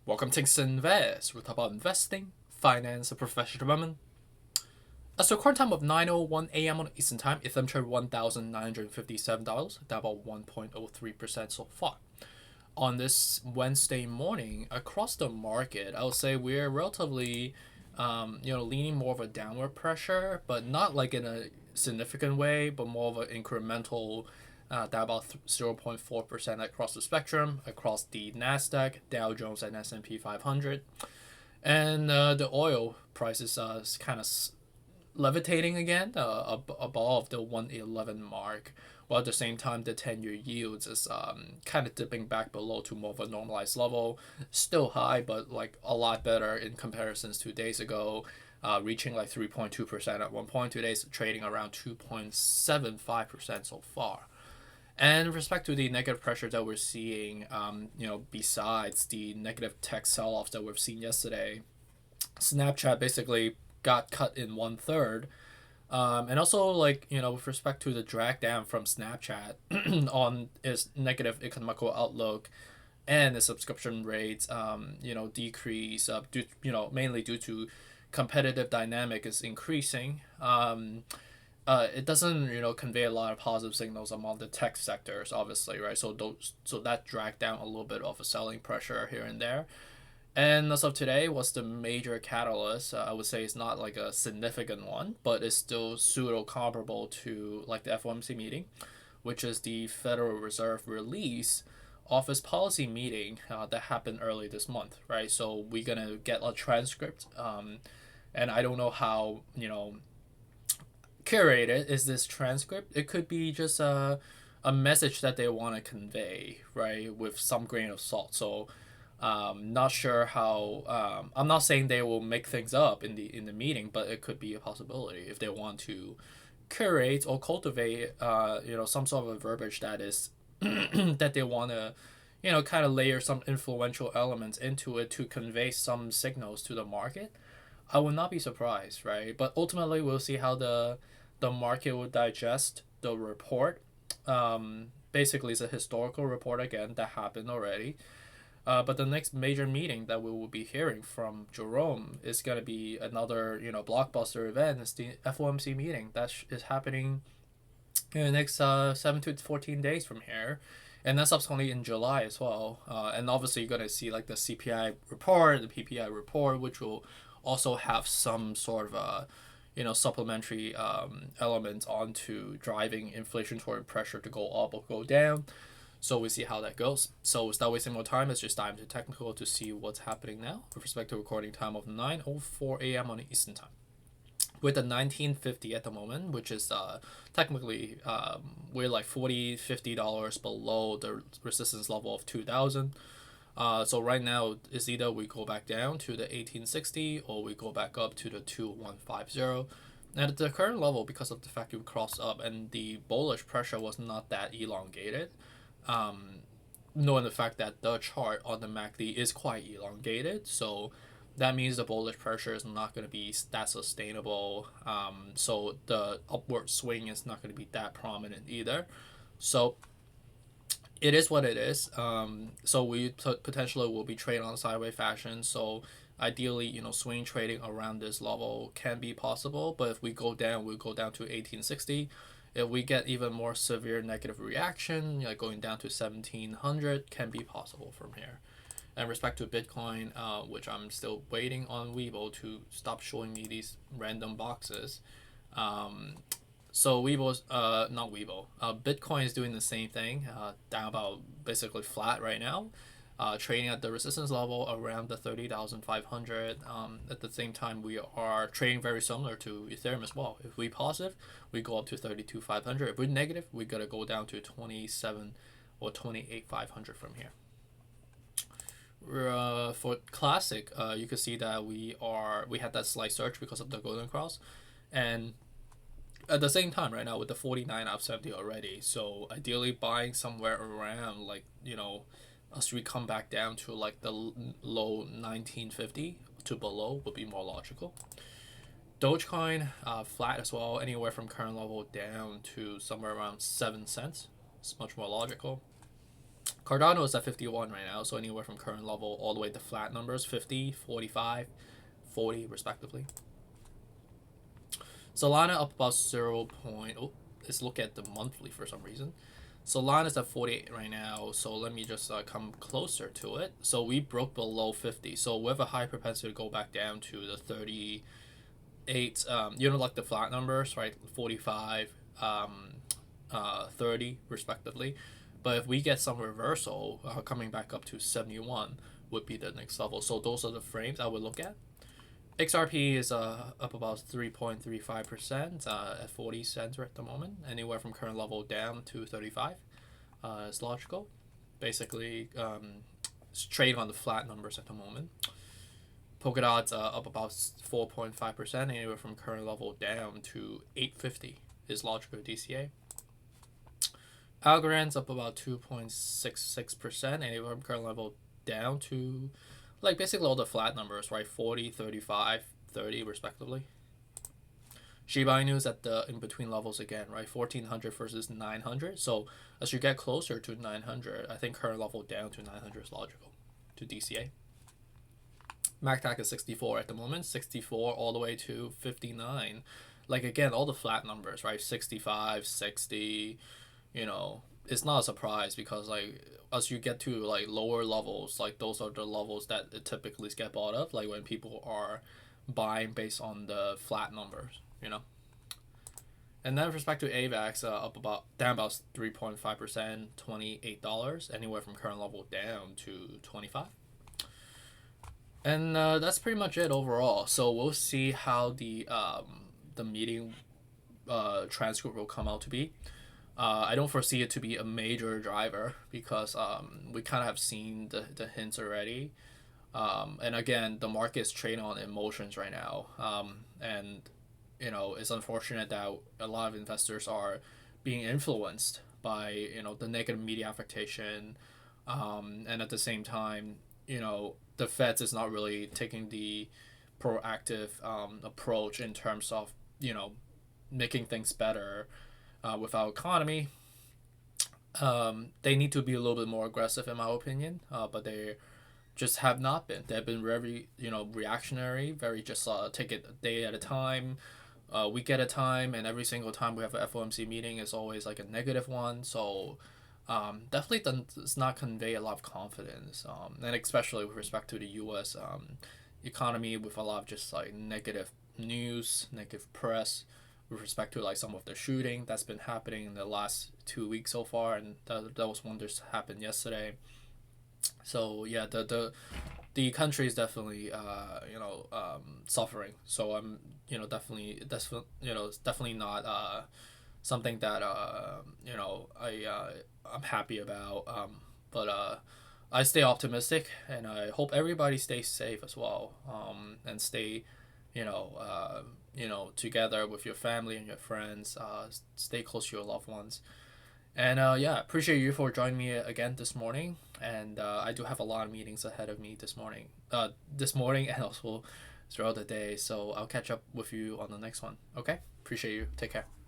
Welcome to Invest. We'll talk about investing, finance, and professional development. As the current time of 9:01 a.m. on Eastern Time, Ethereum traded $1,957, down about 1.03% so far. On this Wednesday morning, across the market, I would say we're relatively, leaning more of a downward pressure, but not like in a significant way, but more of an incremental, down about 0.4% across the spectrum, across the Nasdaq, Dow Jones, and S&P 500. And the oil price is kind of levitating again above the 111 mark, while at the same time the 10-year yields is kind of dipping back below to more of a normalized level. Still high, but like a lot better in comparisons to days ago, reaching like 3.2% at one point. Today's trading around 2.75% so far. And with respect to the negative pressure that we're seeing, besides the negative tech sell-offs that we've seen yesterday, Snapchat basically got cut in 1/3. And also, with respect to the drag down from Snapchat on its negative economical outlook and the subscription rates, decrease, mainly due to competitive dynamic is increasing. It doesn't convey a lot of positive signals among the tech sectors, obviously, right? So that dragged down a little bit of a selling pressure here and there. And as of today, what's the major catalyst? I would say it's not like a significant one, but it's still pseudo comparable to like the FOMC meeting, which is the Federal Reserve release of its policy meeting that happened early this month, right? So we're gonna get a transcript, and I don't know how curated is this transcript. It could be just a message that they want to convey, right, with some grain of salt. So not sure how. I'm not saying they will make things up in the meeting, but it could be a possibility if they want to curate or cultivate some sort of a verbiage that is that they want to kind of layer some influential elements into it to convey some signals to the market. I would not be surprised, right? But ultimately, we'll see how the market will digest the report. Basically, it's a historical report again that happened already. But the next major meeting that we will be hearing from Jerome is going to be another blockbuster event. It's the FOMC meeting that is happening in the next 7 to 14 days from here. And then subsequently in July as well. And obviously, you're going to see like the CPI report, the PPI report, which will also have some sort of supplementary elements onto driving inflationary pressure to go up or go down. So we see how that goes. So without wasting more time, let's just dive into technical to see what's happening now with respect to recording time of 9:04 a.m. on the Eastern Time. With the 1950 at the moment, which is technically we're like $40-50 below the resistance level of 2000. So right now it's either we go back down to the 1860 or we go back up to the 2150. And at the current level, because of the fact we crossed up and the bullish pressure was not that elongated, knowing the fact that the chart on the MACD is quite elongated, so that means the bullish pressure is not going to be that sustainable. So the upward swing is not going to be that prominent either. So it is what it is. So we potentially will be trading on sideways fashion. So ideally, swing trading around this level can be possible. But if we go down, we'll go down to 1860. If we get even more severe negative reaction, like going down to 1700, can be possible from here. And respect to Bitcoin, which I'm still waiting on Weibo to stop showing me these random boxes. So Weibo's not Weibo. Bitcoin is doing the same thing, down about basically flat right now, trading at the resistance level around the 30,500. At the same time, we are trading very similar to Ethereum as well. If we positive, we go up to 32,500. If we're negative, we gotta go down to 27 or 28,500 from here. For classic, you can see that we had that slight surge because of the golden cross, and at the same time right now with the 49 out of 70 already. So ideally buying somewhere around as we come back down to like the low 1950 to below would be more logical. Dogecoin flat as well, anywhere from current level down to somewhere around 7 cents. It's much more logical. Cardano is at 51 right now, so anywhere from current level all the way to flat numbers, 50, 45, 40 respectively. Solana up about 0. Oh, let's look at the monthly for some reason. Solana is at 48 right now, so let me just come closer to it. So we broke below 50, so we have a high propensity to go back down to the 38, like the flat numbers, right? 45, 30 respectively. But if we get some reversal, coming back up to 71 would be the next level. So those are the frames I would look at. XRP is up about 3.35% at 40 cents at the moment. Anywhere from current level down to 35 is logical. Basically, it's trading on the flat numbers at the moment. Polkadot's up about 4.5%. Anywhere from current level down to 850 is logical DCA. Algorand's up about 2.66%. Anywhere from current level down to like basically all the flat numbers, right? 40, 35, 30 respectively. Shiba Inu's at the in between levels again, right? 1400 versus 900. So as you get closer to 900, I think current level down to 900 is logical to DCA. MATIC is 64 at the moment, 64 all the way to 59. Like again, all the flat numbers, right? 65, 60, it's not a surprise because like as you get to like lower levels, like those are the levels that it typically get bought up, like when people are buying based on the flat numbers, And then with respect to AVAX, down about 3.5%, $28, anywhere from current level down to 25. And that's pretty much it overall. So we'll see how the meeting transcript will come out to be. I don't foresee it to be a major driver because we kind of have seen the hints already. And again, the market is trading on emotions right now. And, it's unfortunate that a lot of investors are being influenced by, the negative media affectation. And at the same time, the Fed is not really taking the proactive approach in terms of, making things better. With our economy, they need to be a little bit more aggressive, in my opinion. But they just have not been. They've been very, reactionary. Very just take it a day at a time, week at a time, and every single time we have an FOMC meeting is always like a negative one. So definitely does not convey a lot of confidence, and especially with respect to the U.S. Economy, with a lot of just like negative news, negative press. With respect to like some of the shooting that's been happening in the last 2 weeks so far, and that was one just happened yesterday. So yeah, the country is definitely suffering. So I'm definitely it's definitely not something that I'm happy about. But I stay optimistic, and I hope everybody stays safe as well. And stay together with your family and your friends. Stay close to your loved ones. And appreciate you for joining me again this morning. And I do have a lot of meetings ahead of me this morning. And also throughout the day. So I'll catch up with you on the next one. Okay? Appreciate you. Take care.